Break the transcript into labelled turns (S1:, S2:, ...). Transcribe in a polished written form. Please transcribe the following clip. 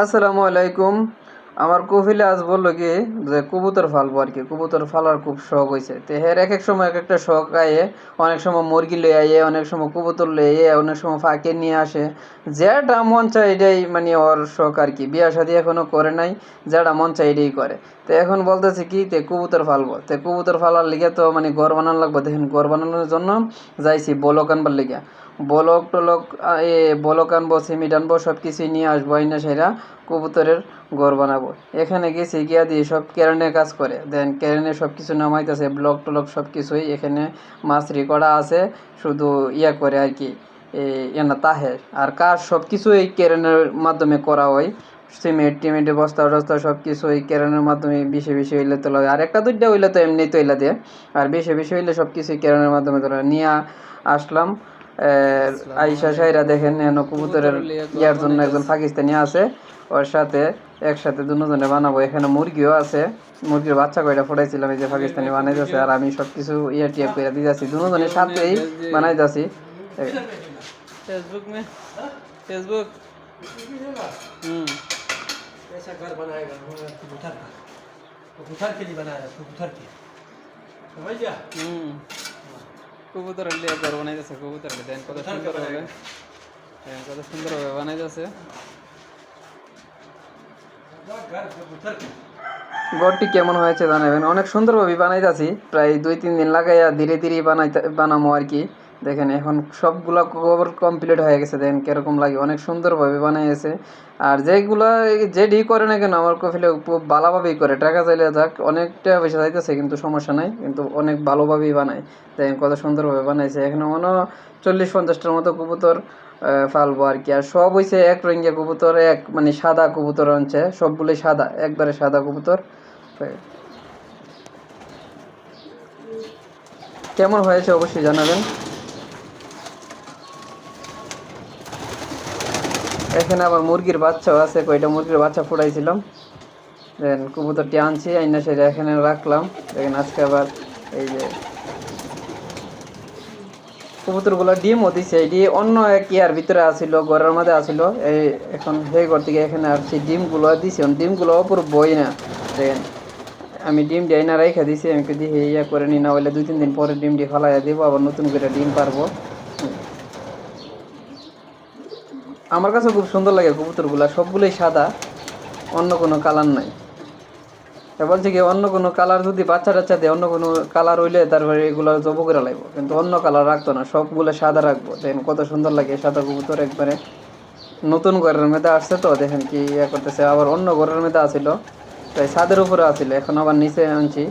S1: আসসালামু আলাইকুম। আমার কফিলে আজ বললো কি যে কবুতর ফালবো আর কি, কবুতর ফালার খুব শখ হয়েছে। তো হের এক এক সময় এক একটা শখ আয়ে, অনেক সময় মুরগি লয়ে আইয়ে, অনেক সময় কবুতর লয়ে আইয়ে, অনেক সময় ফাঁকে নিয়ে আসে। যেটা মন চায় এটাই মানে ওর শখ আর কি। বিয়া শাদী এখনো করে নাই, যেটা মন চায় এটাই করে। তো এখন বলতেছে কি তে কবুতর ফালবো, তে কবুতর ফালার লিগে তো মানে ঘর বানানো লাগবে। দেখেন ঘর বানানোর জন্য যাইছি বলক আনবার লিগে। বলক টলক এ বলক আনবো, সিমেন্ট আনবো, সব কিছুই নিয়ে আসবো। আইনা সেরা কবুতরের ঘর বানাবো। এখানে গেছি গিয়া দিয়ে সব কেরানে কাজ করে দেন, কেরানে সব কিছু নামাইতেছে, ব্লক টলক সব কিছুই এখানে মাছরি করা আছে। শুধু ইয়া করে আর কি, না তাহে আর কাজ সব কিছু এই কেরানের মাধ্যমে করা হয়। সিমেন্ট টিমেন্টের বস্তা টস্তা সব কিছু এই কেরানের মাধ্যমে বেশি বেশি হইলে তোলা হয়। আর একটা দুইটা হইলে তো এমনি তৈলা দিয়ে, আর বেশি বেশি হইলে সব কিছুই কেরানের মাধ্যমে তোলা নিয়ে আসলাম। আইসা সাইরা দেখেন এন কবুতরের ইয়ার জন্য একজন পাকিস্তানি আছে, ওর সাথে একসাথে দুজনে বানাবো। এখানে মুরগিও আছে, মুরগির বাচ্চা কয়টা ফোটাইছিলাম, এই যে পাকিস্তানি বানাইতেছে আর আমি সব কিছু ইয়া টিয়া করে দিতেছি, দুজনের সাথেই বানাইতেছি।
S2: फेसबुक में फेसबुक
S3: ऐसा घर बनाएगा कबूतर का, कबूतर के लिए बनाया कबूतर के, समझ गया।
S2: কবুতর ঘর বানাইতেছে, কবুতর দেন কত সুন্দর হবে, কত সুন্দর হবে বানাইতেছে।
S3: घर कबूतर के
S1: ঘরটি কেমন হয়েছে জানাবেন। অনেক সুন্দরভাবে বানাইতেছি, প্রায় 2-3 দিন লাগাইয়া ধীরে ধীরে বানামো আর কি। দেখেন এখন সবগুলা কভার কমপ্লিট হয়ে গেছে, দেখেন কিরকম লাগে, অনেক সুন্দরভাবে বানাইছে। আর যেগুলা যেডি করে না কেন আমার কফিলে খুব ভালোভাবেই করে, টাকা চাইলে যাক অনেকটা পয়সা চাইতেছে কিন্তু সমস্যা নাই, কিন্তু অনেক ভালোভাবেই বানায়। দেখেন কত সুন্দরভাবে বানাইছে। এখানে মনে 40-50টার মতো কবুতর ফালবো আর কি। আর সব হয়েছে এক রঙিয়া কবুতর, এক মানে সাদা কবুতর আনছে, সবগুলোই সাদা, একবারে সাদা কবুতর। কেমন হয়েছে অবশ্যই জানাবেন। এখানে আবার মুরগির বাচ্চাও আছে, কয়টা মুরগির বাচ্চা ফুটাইছিলাম। দেন কবুতরটি আনছি, আইনা সেটা এখানে রাখলাম। দেখেন আজকে আবার এই যে কবুতরগুলো ডিমও দিছে, এটি অন্য এক ইয়ার ভিতরে আসিল, ঘরের মধ্যে আসিল। এই এখন সেই ঘর থেকে এখানে আসছি, ডিমগুলো দিছি, ডিমগুলো অপর বই না। দেখেন আমি ডিম দিয়ে না রেখে দিছি, আমি দিয়ে ইয়া করে নি, না হইলে 2-3 দিন পরে ডিমটি ফালাইয়া দেবো, আবার নতুন করে ডিম পারবো। আমার কাছে খুব সুন্দর লাগে কবুতরগুলা, সবগুলোই সাদা, অন্য কোনো কালার নাই। বলছে কি অন্য কোনো কালার যদি বাচ্চা টাচ্চা দেয়, অন্য কোনো কালার হইলে তারপরে এগুলো জব করে লাগবো, কিন্তু অন্য কালার রাখতো না, সবগুলো সাদা রাখবো। দেখেন কত সুন্দর লাগে সাদা কবুতর একবারে। নতুন ঘরের মধ্যে আসছে তো দেখেন কি ইয়ে করতেছে, আবার অন্য ঘরের মধ্যে আসিল, তাই ছাদের উপরে আসিল, এখন আবার নিচে আনছি।